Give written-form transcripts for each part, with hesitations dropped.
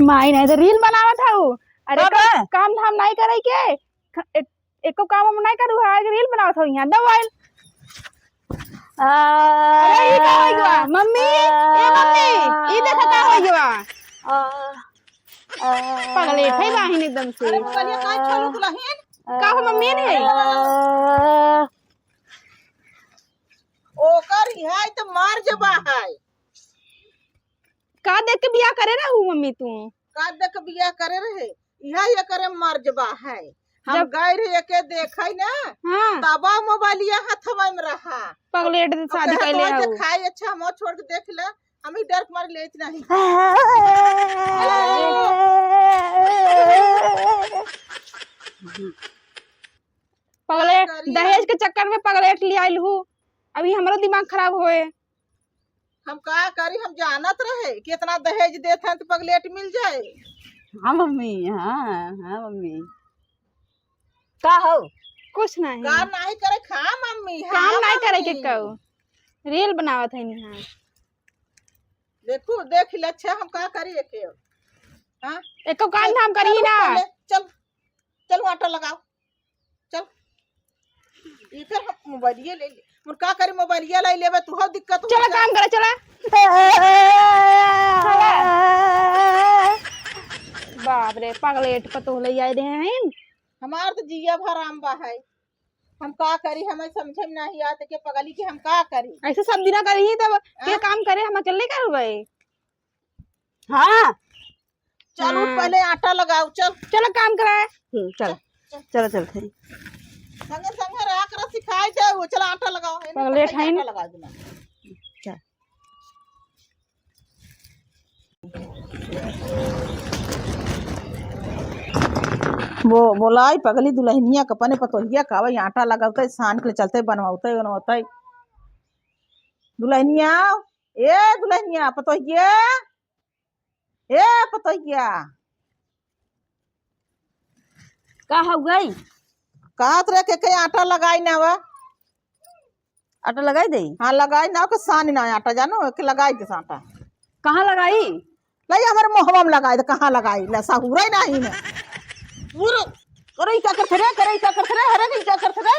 माई नहीं तो रील बनावत हूँ। अरे कब है? काम धाम नहीं करे के एको काम हम नहीं करू है रील बनावत हूँ यहाँ दवाई। अरे ये का हो गया मम्मी ए मम्मी ये देखा का हो गया पगले थे बाहिन एकदम से। अरे मोबाइल काय चालू दुल्हन का हो मम्मी नहीं ओकर है तो मार जबा है का देख के बियाह करे ना हूँ मम्मी तू का देख बिया करे रहे यह ये करे मार जबा है हम गए रहे के देखे ना हाँ तबा मोबाइलिया हाथवा में रहा पगलेट से शादी कर ले तो खाए अच्छा हम छोड़ के देख ले हम ही डर मार ले नहीं पगलेट दहेज के चक्कर में पगलेट ले आइल हूँ। अभी हमारा दिमाग खराब होए हम का करी हम जानत रहे कितना दहेज देते हैं तो पगलेट मिल जाए। हाँ मम्मी हाँ मम्मी का हो कुछ नहीं काम नहीं करे खा मम्मी काम नहीं करे के कहू रील बनावत है यहाँ देखो देख ले अच्छा हम का करी के हां एको काम धाम करी ना चल चल आटा लगाओ चल ये फिर हम मोबाइल ले ले मुर का करी मोबाइल ले लेबे तू हो दिक्कत हो चला काम करे चला बाप रे पगलेट पतो ले आए रहे हैं हमार तो जिया भराम बा है हम का करी हमें समझे में नहीं आते के पगली के हम का करी ऐसे सब दिना करी तब के काम करे हम अकेले करबे। हाँ चलो पहले आटा लगाओ चल चलो काम कराए चल चलो चलते संगे संगे रहा कर सिखाए जाओ चल आटा लगाओ पगले ठाइन आटा लगा देना चल वो बोलाई पगली दुल्हनिया कपने पतोहिया कावा आटा लगाते सान के चलते बनवाते दुल्हनिया दुल्हनिया पतोहिया पतोहिया का हो गई कहा तरह के आटा लगाई ना वा आटा लगाई दे हाँ लगाई ना के सान ना आटा जानो के लगाई के आटा कहाँ लगाई लाई हमारे मोहवा में लगाई तो कहाँ लगाई लसा हुरा नहीं ना पूरा करे क्या करते रे हरे क्या करते रे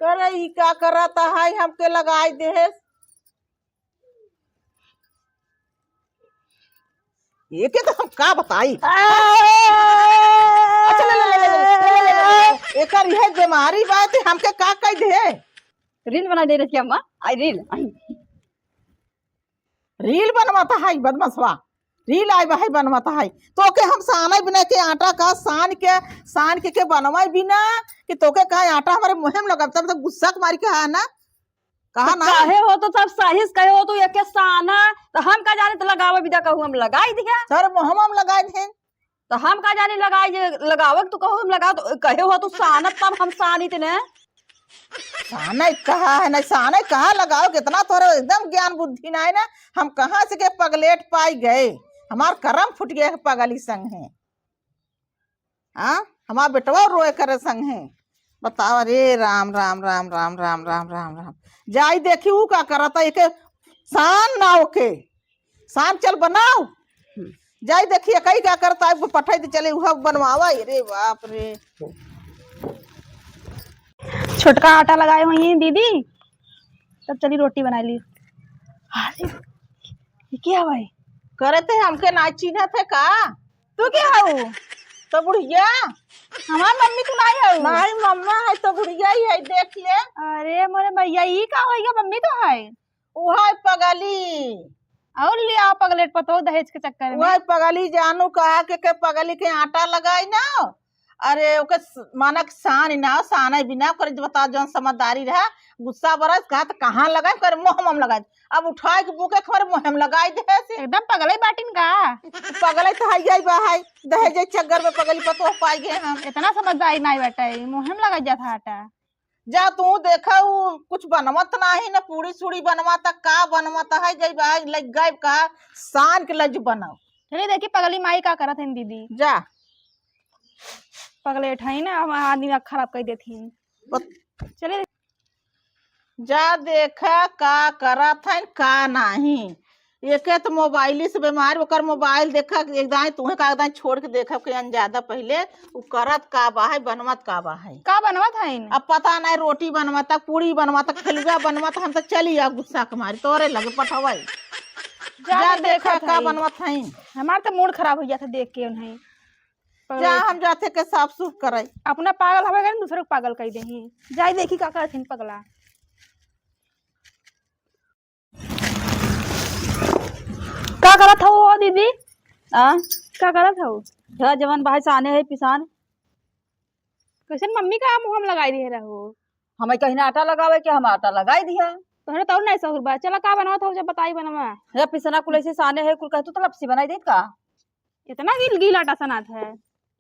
करे क्या कराता है हमके लगाई दे ये के तो हम का बताई अच्छा ले एक यह बीमारी बात है हमके का कह दे रील बना दे रही अम्मा आई रील बनवाता है बदमसवा रील आई भाई बनवाता है तो के हम साना बिना के आटा का सान के बनवाई बिना कि तो के का आटा हमारे मुंह में लगा तब गुस्सा मारी के है ना कहा ना काहे हो तो सब साहिस कहे हो तो एक साना तो हम का जाने तो लगावे बिदा कहूं हम लगाई दिया सर मुंह में लगाई थे तो हम का जाने लगाई जे लगावे तो कहूं हम लगा तो कहे हो तो सानत तब हम सानी तने साना कहा है ना साना कहा लगाओ कितना तोरे एकदम ज्ञान बुद्धि ना है ना हम कहाँ से के पगलेट पाई गए हमार करम फुट गए पगली संग है हाँ हमार बेटवा रोए करे संग है बताओ अरे राम राम राम राम राम राम राम राम जाई देखी ऊ का करता एक शान ना ओके शान चल बनाओ जाई देखिए कई क्या करता है पठाई तो चले वह बनवावा रे बाप रे छोटका आटा लगाए हुई हैं दीदी तब चली रोटी बना ली। अरे ये क्या भाई करे थे हमके ना चिन्ह थे का तू क्या हो तो बुढ़िया हमार मम्मी तू नहीं हो नहीं मम्मा है तो बुढ़िया ही है देख ले अरे मोरे भैया ये का होएगा मम्मी तो है वह पगली और लिया पगलेट पतो दहेज के चक्कर में वह पगली जानू कहा के पगली के आटा लगाई ना अरे ओके मानक शान ना शान बिना कर बता जौन समझदारी रहा गुस्सा बरस कहा तो कहाँ लगाए कर मुँह में लगाए अब उठाए के बुके हमारे मुँह में लगाई दे से एकदम पगले बाटिन का पगले तो है बा है दहेज चक्कर में पगली पतो पाई गए हम इतना समझदारी नहीं बेटा मुँह में लगा जाता आटा जा तू देखा वो कुछ बनवत नहीं ना पूरी सूड़ी बनवाता का बनवाता है जय भाई लग गए कहा शान के लज बनाओ चलिए देखिए पगली माई का करत है दीदी जा पगलेट है ना हम आदमी खराब कर देती चलिए जा देखा का करा था का नहीं एके तो मोबाइल से बीमार ओकर मोबाइल देखा एकदम तुम्हें का एकदम छोड़ के देखा के अंजादा पहले उ करत का बा है बनवत का बा है। का बनवत है इन? अब पता नहीं रोटी बनवाता पूरी बनवाता खलुआ बनवाता हम तो चली आ गुस्सा के मारी तोरे लगे पठवाई जा देखा का बनवत है। हमार तो मूड खराब हो जाता देख के उन्हें। जा हम जाते के साफ सुफ करे अपना पागल हवे गए दूसरे को पागल कर दे जाई देखी का करथिन पगला। का करत हो दीदी? आ का करत हो? ढेर जवन भाई साने है पिसान कैसे मम्मी का मुंह हम लगाई दिए रहो? हमें कहीं ना आटा लगावे के हम आटा लगाई दिया। तोहरे तो नहीं सहूर बा। चला का बनवत हो जब बताई बनवा। ढेर पिसना कुल ऐसे साने है कुल कहतू तो लपसी बनाई देत का इतना गिल गिल आटा सनात है।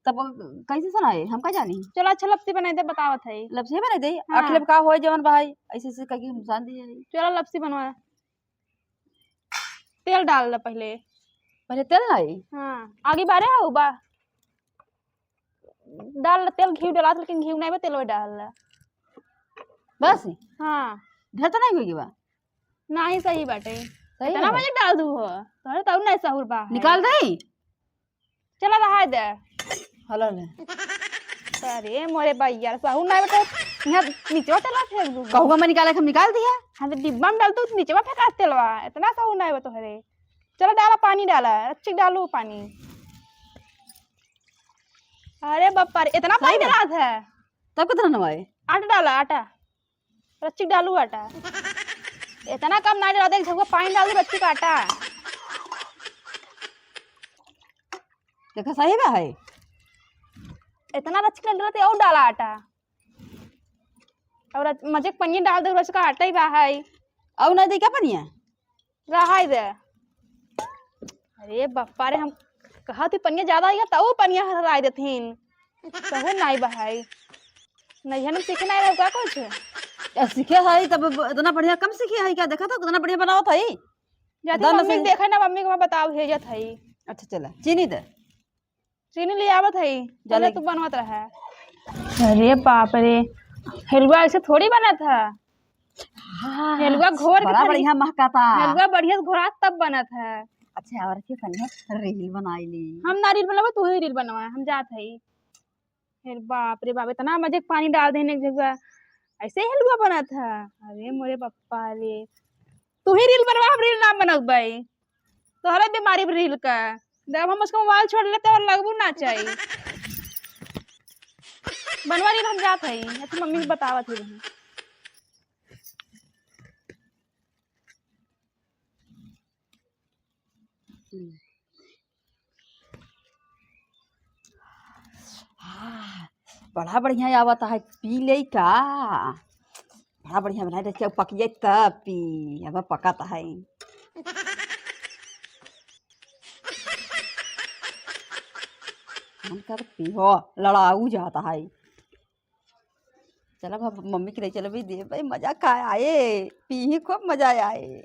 तब कैसे सुनाए हम का जानी। चलो अच्छा लपसी बनाई दे बतावत है। लपसी बनाई दे हाँ। आखिर का होए जवन भाई ऐसे ऐसे कहीं हम जान दिए चलो लपसी बनवा। तेल डाल दे पहले। पहले तेल लाई हाँ आगे बारे हो बा डाल तेल घी डाला लेकिन घी नहीं बा तेल डाल। बस हाँ ढेर तो नहीं होगी बा नहीं सही बाटे। सही इतना है। मजे डाल दू हो तोहरे तो नहीं सहूर बा है। निकाल दे चला रहा दे। हलो ले अरे मोरे भैया सहूर नहीं बटे यहाँ नीचे चला फेंक दू। कहूँगा मैं निकाले हम निकाल दिया। हाँ तो डिब्बा में डाल दू नीचे फेंका तेलवा इतना सहूर नहीं बा तोहरे। चलो डाला पानी डाला अच्छी डालू पानी। अरे बापा रे इतना पानी डाला था। तब कितना नवाए आटा डाला आटा रच्ची डालू आटा इतना कम नहीं डाला देख झगड़ा पानी डाल दू रच्ची का आटा। देखा सही बा है इतना रच्ची नहीं डाला और डाला आटा और मजे पनीर डाल दे रच का आटा ही बा है। अब नहीं दे क्या पनिया रहा दे। अरे बापा रे हम कहा थी पनिया ज्यादा आएगा तो पनिया हराई देथिन तो नहीं बहाई नहीं हम सीखे नहीं रहो का कुछ। सीखे है तब इतना बढ़िया कम सीखे है क्या देखा था इतना बढ़िया बनाओ था ही जाती दाना मम्मी से- देखा ना मम्मी को मैं बताओ भेजत है। अच्छा चला चीनी दे चीनी ले आवत है जले- जले तू बनवत रहा। अरे बाप रे हलवा ऐसे थोड़ी बना था। हलवा घोर के बड़ा खाली- बढ़िया महकाता हलवा बढ़िया से घोरा तब बना था। अच्छा और के संगे रील बनाई ली हम ना रील बनवा तू ही रील बनवा हम जात है। फिर बाप रे बाप इतना मजे पानी डाल देने की जगह ऐसे ही हलवा बना था। अरे मोरे पप्पा रे तू ही रील बनवा हम रील ना बनब भाई तोहरा बीमारी रील का जब हम उसका मोबाइल छोड़ लेते और लगबू ना चाहिए बनवा रील हम जात है तो मम्मी को बतावत ही रही। बड़ा बढ़िया आवता है पी ले का बड़ा बढ़िया बनाई रहे पकिए तब पी अब पकाता है। मन कर पी हो लड़ाऊ जाता है। चलो अब मम्मी के लिए चलो भी दे भाई मजा का आए पी ही खूब मजा आए।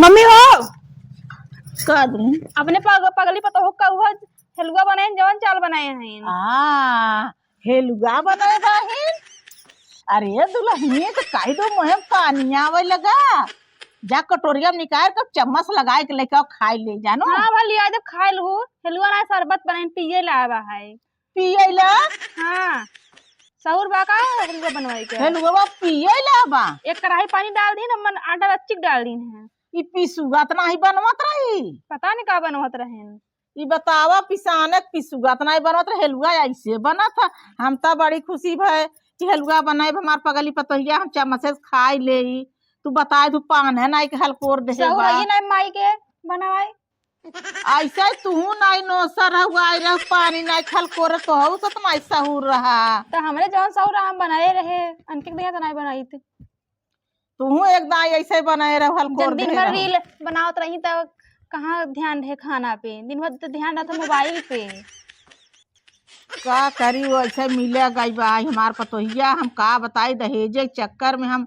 मम्मी हो का दूं अपने पगली पता हो का हुआ हलवा बनाए जवन चाल बनाए हैं। हेलुआ बनाए बाहिन। अरे दुल्हनिए तो काई दो मुहे पानी आवे लगा जा कटोरिया में निकाल कर चम्मच लगाए के लेके आओ खाई ले जानो। हाँ भली आज खाए लू हलवा ना शरबत बनाए पिए लावा है। पिए ला हाँ सहूर बा का हलवा बनवाई के हेलुआ पिए ला बा एक कढ़ाई पानी डाल दी ना मन आटा रच्ची डाल दी है। ई पिसुगात नहीं बनवत रही। पता नहीं का बनवत रहें। ई बतावा पिसानक पिसुगात नहीं बनवत रहे हेलुआ ऐसे बना था। हम तो बड़ी खुशी भय कि हेलुआ बनाए हमार पगली पतोहिया हम चम्मच से खाई ले। तू बताए तू पान है नहीं के हलकोर दे सहूर ये नहीं माई के बनवाई ऐसा तू नहीं नोसर हुआ रह पानी नहीं खलकोर तो हो तो तुम ऐसा हो रहा। तो हमरे जवन सहूर हम बनाए रहे अंकित भैया तो नहीं बनाई थी। तू एकदम ऐसे बनाए रह हलकोर जब दिन भर रील बनावत रही तब कहाँ ध्यान रहे खाना पे दिन भर तो ध्यान रहता मोबाइल पे। का करी वो ऐसे मिले गई बा हमार पतोहिया हम का बताई दहेज के चक्कर में हम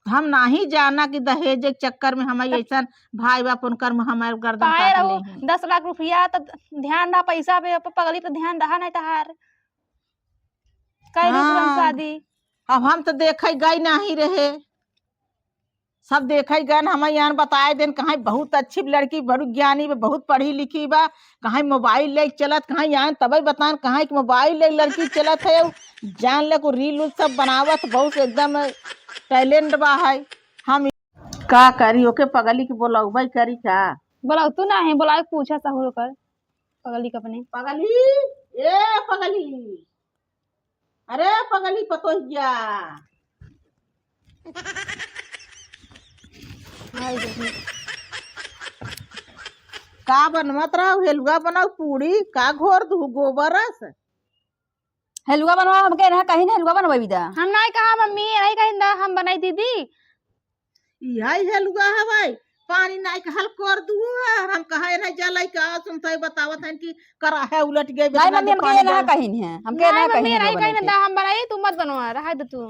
नहीं जाना कि दहेज के चक्कर में हम ऐसा भाई बाप उनकर हमारे गर्दन पाए काट रहो ले हैं। 10 लाख रुपया तो ध्यान रहा पैसा पे पगली पे ध्यान रहा नहीं तहार कई हाँ। शादी। अब हम तो देखे गई नहीं रहे सब देखा गन हमें यहाँ बताए देन कहाँ बहुत अच्छी लड़की बड़ी ज्ञानी बा, बहुत पढ़ी लिखी बा, कहाँ मोबाइल ले चलत, कहाँ यहाँ तब बतान कहाँ मोबाइल ले लड़की चलत है, जान ले को रील उल सब बनावत, बहुत एकदम टैलेंट बा है। हम का करी ओके पगली के बोलौबई करी का? बोला तू ना है, बोला पूछा सहूर कर पगली का अपने। पगली, ए पगली, अरे पगली पतोहिया, का बनवत रहो? हेलुआ बनाओ, पूड़ी का घोर दू गोबरस? हलवा बनवा हम कह रहे कहीं ना हलवा बनवा विदा। हम नहीं कहा मम्मी, नहीं कहीं हम बनाई दीदी। यही हेलुआ हवाई पानी नहीं कहल कर दू है, हम कहे नहीं जलाई का सुनते बतावत हैं कि करा है उलट गए। नहीं मम्मी हम कह रहे कहीं है, हम कह रहे कहीं नहीं कहीं ना हम बनाई, तू मत बनवा रहा है तू।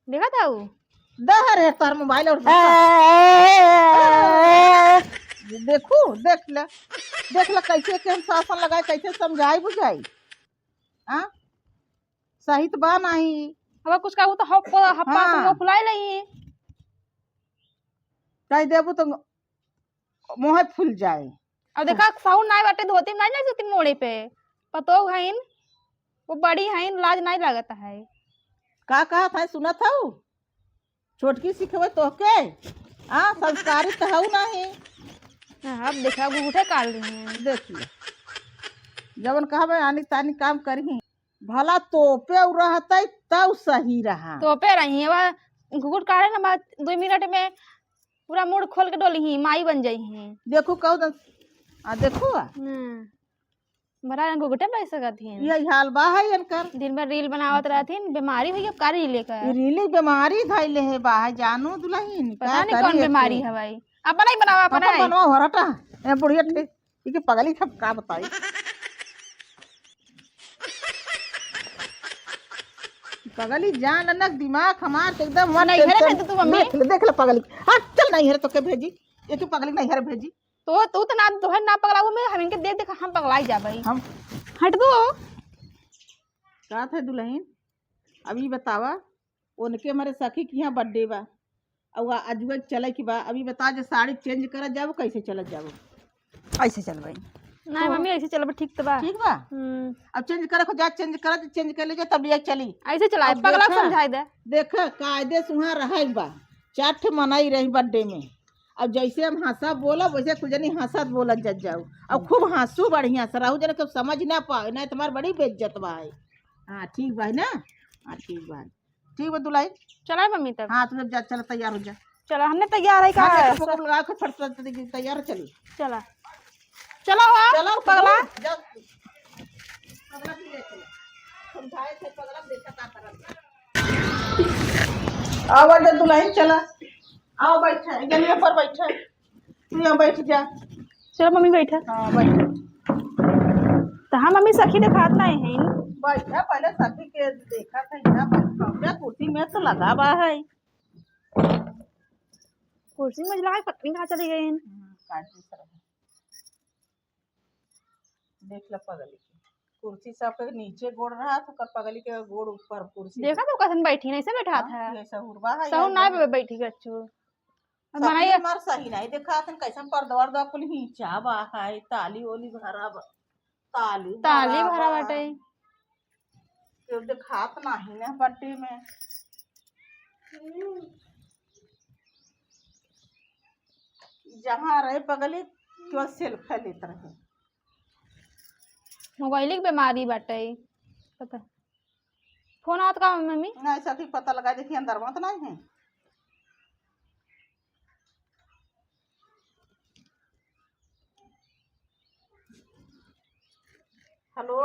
देखा था वो दहर है तार मोबाइल और देखू देख ले कैसे के हम शासन लगाए, कैसे समझाई बुझाई। हाँ सही तो बा नहीं, अब कुछ कहूँ तो हप्पा हाँ। फुलाई नहीं कह देबू तो मुँह फूल जाए। अब देखा साउंड नहीं बाटे, धोती नहीं लग सकती मोड़े पे, पतो हईन वो बड़ी हईन, लाज नहीं लगता है। का कहा था सुना था छोटकी सिखवे तो के संस्कारी तो हूँ नहीं। अब देखा गुठे काट रही हैं। देख ले जवन कहा आनी तानी काम करी भला तोपे रहते तब सही रहा। तो पे रही है वह घुघुट काटे ना बात 2 मिनट में पूरा मूड खोल के डोली ही माई बन जाई है। देखो कहो देखो बड़ा घुघुटे में सकत है। यही हाल बा है इनकर, दिन भर रील बनावत रहती, बीमारी हुई अब का रील लेकर। रीली बीमारी धैले है बा है, जानू दुल्हन पता नहीं कौन बीमारी है भाई। अपना ही बनावा, अपना ही बनवा हो रटा ए बुढ़िया ठीक पगली सब का बताई। पगली जान लनक दिमाग हमार एकदम मन नहीं है तो तू मम्मी देख ले पगली। हाँ चल नहीं है तो के भेजी एक पगली नहीं है भेजी तो ना तो है ना पगला, वो मैं हम इनके देख हम पगलाई जा भाई। हम हट दो का थे दुल्हन अभी बतावा उनके हमारे सखी की यहाँ बर्थडे बा और अजुआ चले की बा, अभी बता जो साड़ी चेंज कर जाबो कैसे चलत जाबो? ऐसे चल भाई। नहीं मम्मी ऐसे चल ठीक तो बा। ठीक बा अब चेंज करे को जा चेंज कर ले जा तब लिया चली ऐसे चलाए पगला समझाई दे। देख कायदे से वहाँ रहे बा 4 ठे मनाई रही बर्थडे में। अब जैसे हम हंसा बोला वैसे कुछ नहीं हंसत बोलत जज जाओ, अब खूब हंसू बढ़िया से रहू जन समझ ना पाए नहीं तुम्हारी बड़ी बेइज्जत बा है। हाँ ठीक बा ना, हाँ ठीक बा दुलाई चला मम्मी तब। हाँ तुम जा चलो तैयार हो जा। चलो हमने तैयार है का लगा के फट तैयार चली। चला चलो चलो पगला समझाए थे पगला देखा का करत। आओ जा दुल्हन चला, आओ बैठा गलिया पर बैठा, तू यहाँ बैठ जा। चलो मम्मी बैठा। हाँ बैठ तो हाँ मम्मी सखी दिखात नहीं है बैठा, पहले सखी के देखा था यहाँ बैठा कुर्सी में तो लगा बा है। कुर्सी में लगा पत्नी कहाँ चली गई हैं? देख ला पगली कुर्सी सब के नीचे गोड़ रहा तो कर पगली के गोड़ ऊपर कुर्सी देखा तो कैसे बैठी नहीं से बैठा था। ऐसा हुरबा है सहु ना बैठी गच्चू बनाई मार सही नहीं देखा था कैसा पर्दवर दा कुल हिंचा बा है, ताली ओली भरा बा, ताली भरा बाटे तो दिखात नहीं ना बर्थडे में। जहाँ रहे पगली केवल सेल्फी लेते रहे। मोबाइल की बीमारी बाटे पता फोन आत का मम्मी नहीं सखी पता लगा देखिए अंदर मत नहीं है। हेलो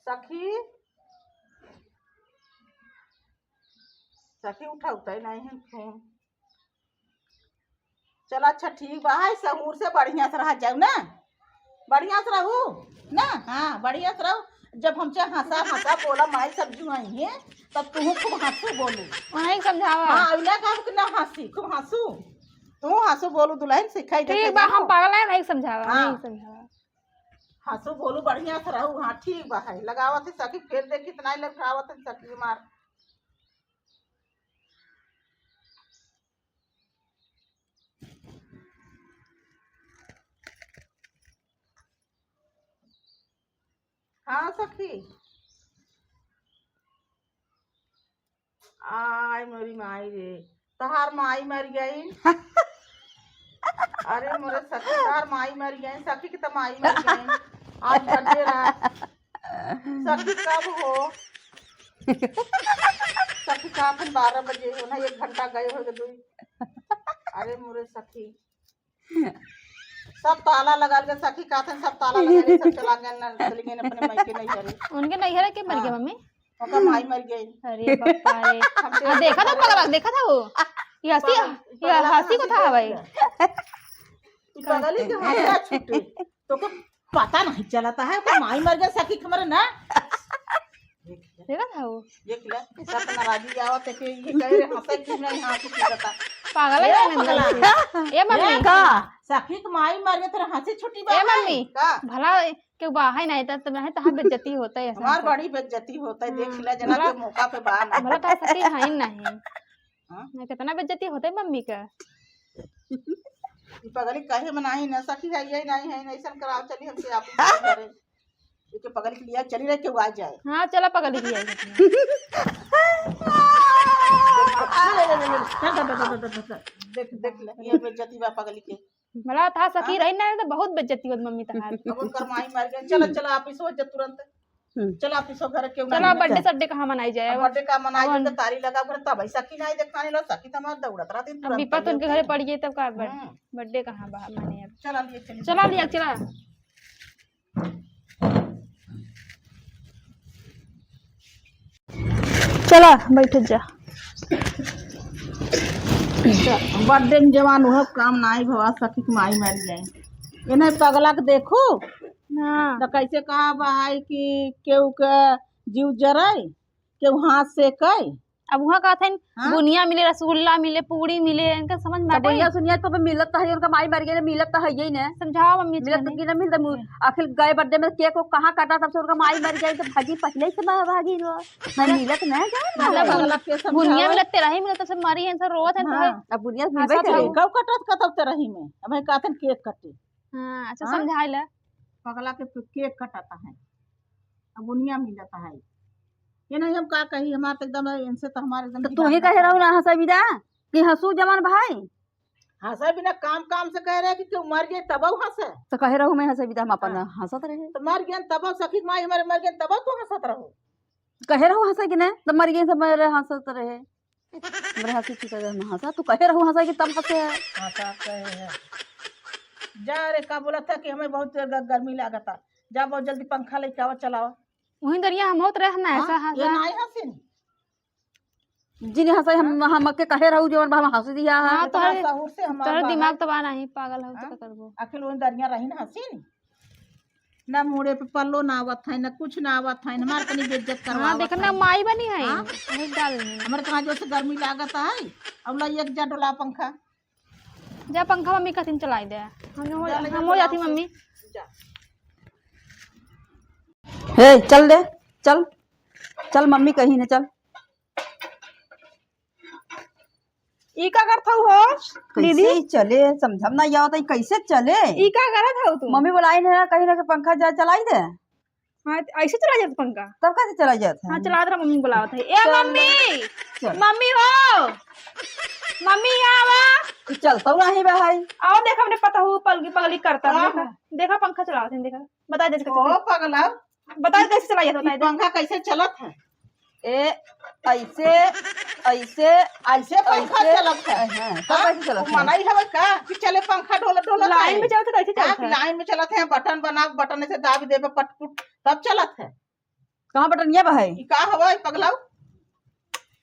सखी, सखी उठाता ही नहीं है फोन। चलो अच्छा ठीक बा है, सहूर से बढ़िया से रह जाऊ ना, बढ़िया से रहू ना। हाँ बढ़िया से रहू, जब हमसे हंसा हंसा बोला माई सब्जी आई है तब तू खूब हंसू बोलू। नहीं समझावा। हाँ अब ना कहा कि ना हंसी खूब हंसू, तू हंसू बोलू दुल्हन सिखाई दे। ठीक बा हम पागल है नहीं समझावा। हाँ। नहीं समझावा हंसू बोलू बढ़िया से रहू। हाँ ठीक बा है लगावत है सखी, फिर देख कितना लखावत है सखी मार। हाँ सखी। आय मेरी माई रे, तहार माई मर गई। अरे मोरे सखी तहार माई मर गई, सखी की तो माई मर गई। आज बर्थडे रहा। सखी कब हो? सखी का 12 बजे हो ना, 1 घंटा गए हो गए। अरे मोरे सखी सब ताला लगा के सखी का सब ताला लगा के सब चला गए ना, चली गई अपने मायके नहीं हरे। उनके नैहरा के मर गया मम्मी। उनका माई मर गई। अरे बप्पा रे, देखा था पगला, देखा था वो, ये हंसी को था भाई। पगली के हंसा छूटे तो को पता नहीं चलता है कि माई मर गई सखी खबर ना। देखा था वो, देख ले सब नाराजी आवत है कि ये कह रहे हंसे कि नहीं हंसी की बता। पागल है ए मम्मी का सखी के माई मर गई तेरे हंसी छुट्टी बा। ए मम्मी का भला के बाहर नहीं था, तब नहीं तहां बेइज्जती होता है। हमार बड़ी बेइज्जती होता है, देख ले जना के मौका पे बा ना। भला कह सकती है नहीं हां नहीं, कितना बेइज्जती होता है मम्मी का। ई पगली कहे मनाही ना सखी है ये नहीं है ऐसा कराओ, चली हमसे आप करे ये पगली के लिया चली रहे क्यों आ जाए। हाँ चला पगली की है। देख देख ले ये बेइज्जती बा पगली के। भला था सखी रही ना तो बहुत बेइज्जती होत मम्मी तहार। अब उनकर माई मर गई। चलो चलो ऑफिस हो जा तुरंत। चलो ऑफिस हो घर क्यों चला बर्थडे सड्डे कहाँ मनाई जाए। बर्थडे का मनाई तो तारी लगा कर तब सखी नहीं देखने लो सखी तो मार दौड़त रहती अब तुरंत। विपत उनके घरे पड़ गई तब का बर्थडे कहाँ बाहर मने। अब चला लिए चली चला लिया चला। चला बैठ जा। बर्थडे में जवान हुआ काम नहीं भवा सखी की माई मर गई। इन्हें पगला के देखो हाँ तो कैसे कहा भाई कि केहू के जीव जराई केहू हाथ से कई। अब वहाँ का था हाँ? बुनिया मिले, रसगुल्ला मिले, पूड़ी मिले, इनका समझ में आता भैया है। सुनिए तो मिलत तो है, उनका माई मर गई मिलत तो है यही ना। समझाओ मम्मी मिलत की ना मिलता आखिर गए बर्थडे में केक को कहाँ काटा तब से उनका माई मर गई तो भागी पहले से भागी रो ना मिलत ना पगला के समझाओ। बुनिया मिलत तेरा ही मिलत सब मारी है, सब रोवत है। हाँ। अब बुनिया हाँ, मिलबे सब करे। कब कटत कतब ते रही में अब कहते केक कटे। हाँ अच्छा हाँ? समझाए ला। पगला के केक कटाता है अब बुनिया मिलता है। ये नहीं हम का कही हमारे तो एकदम इनसे तो हमारे एकदम तो तू ही कहे रहू ना हंसा विदा कि हंसू जवान भाई हंसा बिना काम काम से कह रहे कि क्यों मर गए तब हंसे तो कहे रहू मैं हंसा विदा हम अपन हंसत रहे। तो मर गए तब सखी माई हमारे मर गए तब तू हंसत रहो। कहे रहू हंसा कि ना तब मर गए सब मेरे हंसत रहे मेरे हंसी चुका हंसा तू कहे रहू हंसा कि तब हंसे हंसा कहे जा रे का बोला था कि हमें बहुत गर्मी लागता जा बहुत जल्दी पंखा लेके आओ चलाओ। वही दरिया हम होत रहे ना ऐसा हाँ, ये हंसा। नहीं हंसी जिन हंसा हम के कहे रहू जवान हम हंस दिया है। हाँ इतना तोहरे सहूर से हमारा तोहरे दिमाग तो बाना ही पागल हो हाँ? तो करबो। आखिर वो दरिया रही ना हंसी ना मुड़े पे पल्लो ना आवत है ना कुछ ना आवत है हमारे कनी बेइज्जत करवा। हाँ देखना माई बनी है हाँ? वही डाल दी। हमारे कहाँ जो से गर्मी लागत है अब ला एक जा डोला पंखा जा पंखा मम्मी कथिन चलाई दे हम हो जाती मम्मी। जा हे चल दे चल चल मम्मी कहीं ना चल ई का करत हो कैसे चले समझम ना आवत कैसे चले। ई का करत हो तू? मम्मी बुलाई ना कहीं ना पंखा जा चलाई दे हाँ ऐसे चला जाता पंखा। तब कैसे चला जाता हाँ है। चला रहा मम्मी बुलावत है। ए मम्मी चल। मम्मी हो मम्मी यहाँ आवा। चलता नहीं भाई आओ देखा हमने पता हो पगली पगली करता है। देखा देखा पंखा चलावत है। देखा बता दे ओ पगला बता कैसे चला जाता ये है। पंखा कैसे चलत है। ए ऐसे ऐसे ऐसे पंखा चलत है। हाँ, तब कैसे चला वो मनाई है का कि चले पंखा डोला डोला लाइन में चलता कैसे चलता है। लाइन में चलत है बटन बना बटन से दाब देबे पटपुट तब चलत है। कहाँ बटनिया भाई ई का हवा पगलाऊ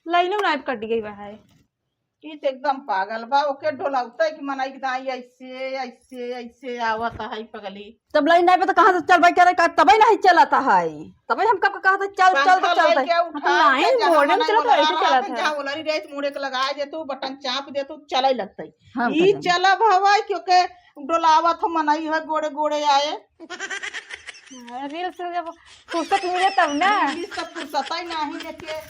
लाइनों में नाइट कट गई है। ई तो एकदम पागल बा ओके डोलाउता है कि मनाई कि दाई ऐसे ऐसे ऐसे आवत है पगली। तब लाइन नहीं पता कहाँ से चल भाई करे तभी नहीं चलाता है तभी हम कब कहा था चल चल तो चलता है। लाइन बोर्ड में चलता है ऐसे चलता है। जहाँ ओलरी रेत मुड़े के लगा दे तू बटन चाप दे तू चले लगता है। हाँ, ई चलब हवा क्योंकि डोलावत हो मनाई है गोड़े गोड़े आए रील से जब फुर्सत मिले तब ना। ई सब फुर्सत ही नहीं देखे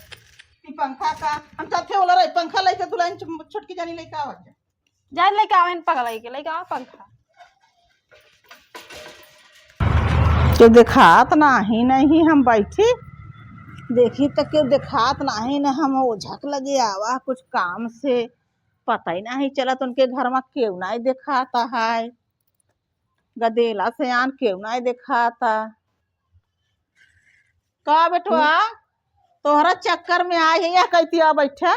कि पंखा का हम तथे ओला रे पंखा लेके दुल्हन छोटकी जानी लेके आवत जा लेके आवे पगलाई के लेके आवा पंखा। के दिखात नहीं हम बैठी देखी तक के दिखात नहीं न हम ओझक लगे आवा कुछ काम से पता ही नहीं चलत उनके घर में क्यों नहीं दिखाता है गदेला से आन क्यों नहीं दिखाता का बेटवा तोहरा चक्कर में आए है या कहती आ बैठे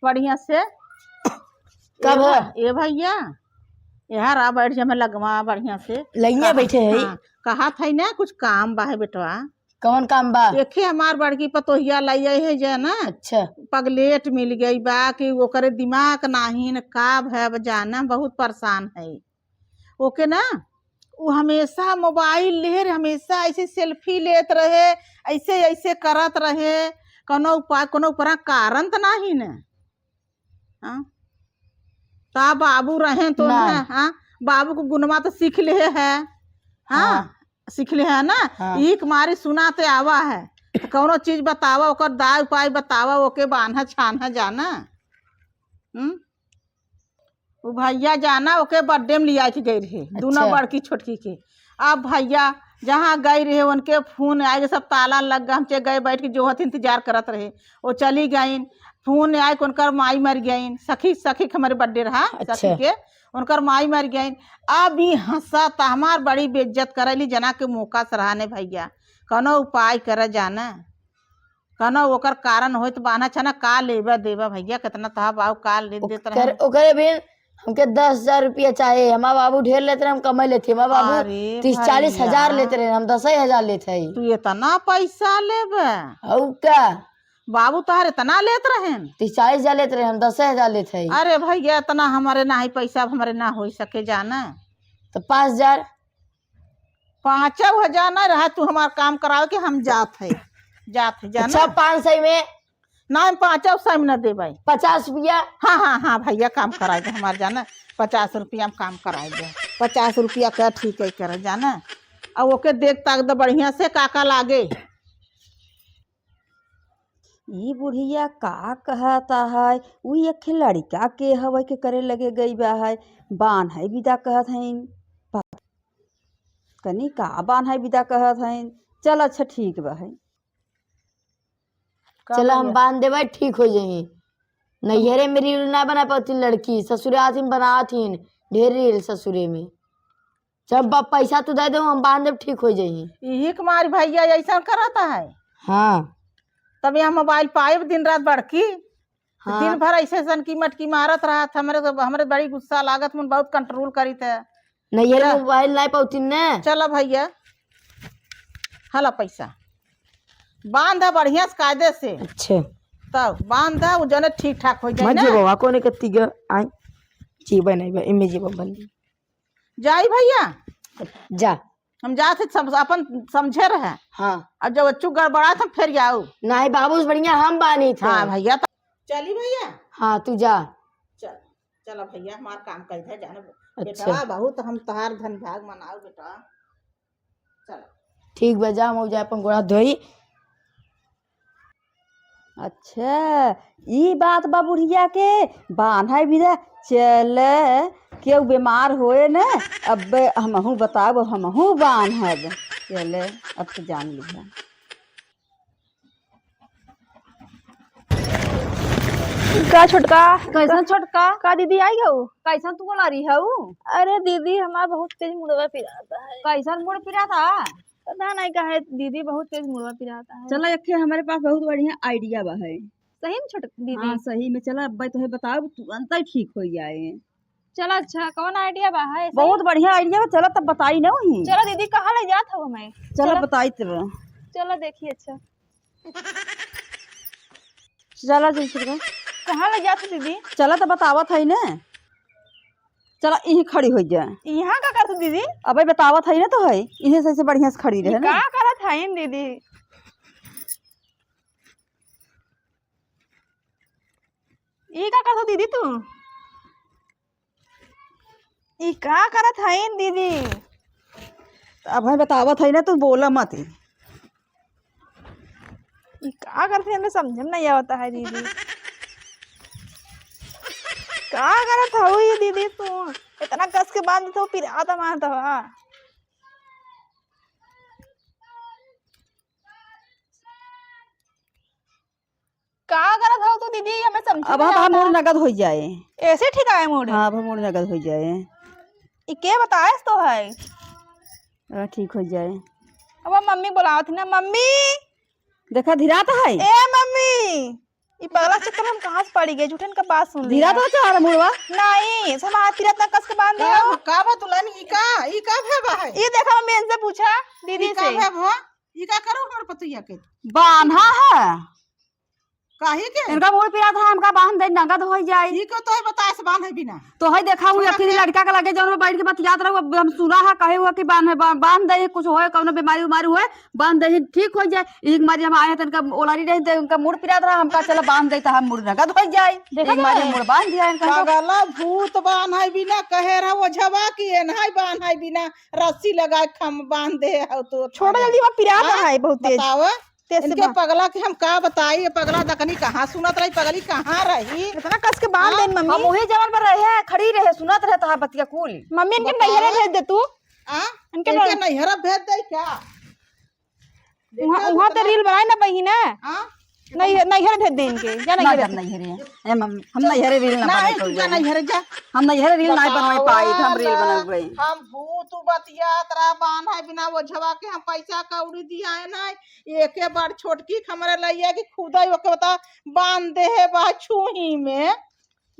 बढ़िया से कब है? ए भैया यार आ बैठ जा मैं लगवा बढ़िया से लइया बैठे है हाँ, कहा था ना कुछ काम बा है बेटवा कौन काम बा? देखे हमार बड़की पतोहिया लाई है जे ना अच्छा पगलेट मिल गई बा कि ओकरे दिमाग नाही न का है जाना बहुत परेशान है ओके ना वो हमेशा मोबाइल ले हमेशा ऐसे सेल्फी लेत रहे ऐसे ऐसे करत रहे कोनो उपाय कोनो ऊपर कारण तो नहीं न हाँ ता बाबू रहे तो ना। ना हाँ बाबू को गुनमा तो सीख ले है हाँ सीख ले है ना हाँ। एक मारी सुनाते आवा है तो कौनो चीज बतावा ओकर दाय उपाय बतावा ओके बांधा छाना जाना वो भैया जाना ओके बर्थडे में लिया के गई रहे दोनों अच्छा। बड़की छोटकी के अब भैया जहाँ गई रहे उनके फोन आए सब ताला लग गए हम चे गए बैठ के जो हथ इंतजार करत रहे वो चली गई फोन आए कि उनकर माई मर गई सखी सखी के हमारे बर्थडे रहा अच्छा। सखी के उनकर माई मर गई अब ही हंसा था हमार बड़ी बेइज्जत करेली जना के मौका सराहने भैया कनो उपाय कर जाना कनो ओकर कारण होत बाना छना का लेबा देबा भैया कितना तहा बाऊ का ले देत रहे ओकरे बिन हमके 10,000 रुपया चाहिए हमारा बाबू ढेर लेते रहे हम कमाई लेते हमारा बाबू अरे 30-40 भैया, हजार लेते रहे हम 10,000 लेते है तू इतना पैसा लेबे और क्या बाबू तोहर इतना लेत रहे 30-40 हजार लेते रहे हम 10,000 लेते है अरे भैया इतना हमारे ना ही पैसा हमारे ना हो सके जाना तो 5,000 5,000 ना रहा तू हमार काम कराओ कि हम जात है जाना अच्छा 500 में ना हम 500 में न दे भाई 50 रुपया हाँ हाँ हाँ भैया काम कराए दे हमारे जाना 50 रुपया में काम कराए दे 50 रुपया का ठीक है कर जाना अब ओके देख ताक दे बढ़िया से काका लागे ई बुढ़िया का कहता है उ एक लड़का के हवा के करे लगे गई बा है बान है विदा कहत है कनी का बान है विदा कहत है चल अच्छा ठीक बा है चलो हम बांध देवे ठीक हो जाई नैहरे में रील ना बना पाती लड़की ससुराल में बनाती ढेर रील ससुरे में जब पैसा तू दे दो हम बांध देव ठीक हो जाई यही कुमार भैया ऐसा कराता है हाँ तब यहाँ मोबाइल पाए दिन रात बड़की हाँ। दिन भर ऐसे सन की मटकी मारत रहा था हमारे बड़ी गुस्सा लागत मन बहुत कंट्रोल करी थे नैहरे में मोबाइल नहीं पाती ने चलो भैया हला पैसा बांधा बढ़िया से कायदे से अच्छा तब बांधा वो जने ठीक ठाक हो जाए ना बाबा कोने कत्ती ग आई जीवन नहीं बा इमे जीवन बन जाई भैया जा हम जाते सब अपन समझे रहे हाँ अब जब बच्चू गड़बड़ा था फिर जाऊ नहीं बाबू बढ़िया हम बानी थे हाँ भैया चली भैया हाँ तू जा चल चलो भैया हमार काम कर है जाना अच्छा। बेटा बहुत हम तहार धन भाग मनाओ बेटा चलो ठीक बा जा हम जा अपन गोड़ा धोई अच्छा ई बात बा बुढ़िया के बान्हा बिदा चल केहू बीमार होए न अब हमहू बताब हमहू बान्हब चल अब तो जान लिया का छोटका कैसन छोटका का दीदी आई गऊ कैसन तू बोला रही हऊ अरे दीदी हमारा बहुत तेज मुड़वा पिराता है कैसन मुड़ फिरा था पता नहीं का है दीदी बहुत तेज मुड़वा पिराता है चला एक हमारे पास बहुत बढ़िया आइडिया बा है सही में छोटक दीदी हाँ सही में चला अब तो बताओ तुरंत ही ठीक हो जाए चलो अच्छा कौन आइडिया बा है सही? बहुत बढ़िया आइडिया बा चला तब बताई ना वही चलो दीदी कहाँ ले जात हो मैं चला बताई तेरा चलो देखिए अच्छा चला जी छोटका कहाँ ले जात हो दीदी चला तो बतावत है ना चला यही खड़ी हो जाए यहाँ का करत दीदी अबे बतावत है ना तो है इन्हें से बढ़िया से खड़ी रहे ना का करत है दीदी ये का करत हो दीदी तू ये का करत है दीदी अब है बतावत है ना तू बोला मत ये का करते हमें समझ में नहीं आता है दीदी का करत हो ये दीदी तू इतना कस के बांध तो फिर आता मारता हुआ दीदी हमें समझ अब हम मूड नगद हो जाए। ऐसे ठीक आए मूड। हाँ अब मूड नगद हो जाए। ये के बताए तो है ठीक हो जाए। अब मम्मी बुलाओ थी ना, मम्मी देखा धीरा तो है। ए मम्मी ये पगला चक्कर में हम कहाँ से पड़ी गए, झूठन का बात सुन धीरा तो चाह मुड़वा नहीं सब हाथ फिर इतना कस के बांध दे हो। का बतुलन ई का भेबा है ये देखा मम्मी इनसे पूछा दीदी ई का से भेबा ई का करो हमर पतुया के बांधा है काहे के इनका मूड पिया था हमका बांध दे नगद हो जाए। ई को तो बताए से बांध है बिना तो है देखा हुई अखिरी लड़का के लगे जौन बैठ के बतियात रहो हम सुना है कहे हुआ कि बांध दे कुछ होए कौनो बीमारी उमारी हुए बांध दे ठीक हो जाए। एक मारी हम आए तनका ओलारी रहे थे उनका मूड पिरात रहा हमका चलो बांध दे तो हम मूड नगद हो जाए। एक मारी मूड बांध दिया इनका पागला भूत बांध है बिना कहे रहा वो झबा की एनहाई बांध है बिना रस्सी लगा खम बांध दे हो तो छोटा जल्दी वहाँ पिरा है बहुत तेज बताओ तेज से इनके पगला के हम का बताई पगला दकनी कहाँ सुनत रही पगली कहाँ रही इतना कस के बांध दे हम मम्मी। वही जवन पर रहे खड़ी रहे सुनत रहे तो बतिया कुल मम्मी इनके नैहरे भेज दे तू इनके नैहरा भेज दे क्या वहाँ तो रील बनाए ना बहिना नैहरे भेज दे इनके जा ना नैहरे जब नहीं हरे ए मम्मी हम नैहरे रील ना बनाए नहीं तू नैहरा जा हम नैहरे रील नहीं बनवाए पाई हम रील बनाए हम भूत बतिया तरा बांध है बिना वो झवा के हम पैसा कौड़ी दिया है ना एके बार छोटकी हमारे लइया की खुदा ओके बता बांध दे है बा छुही में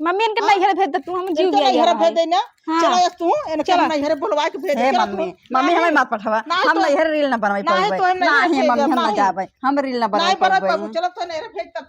मम्मी इनके नैहरे भेज दे तू हम जीव इनके गया नैहरा भेज दे ना हाँ। चलो तू इनके नैहरा बुलवा के भेज हे दे मम्मी मम्मी हमें मत पठावा हम नैहरे रील ना बनवाए नहीं पाई तो हम नैहरा नहीं भेज मम्मी देब, हम ना नहीं। जाबे हम रील ना नहीं बनवाए बना पाई चलो तो नैहरा भेज तब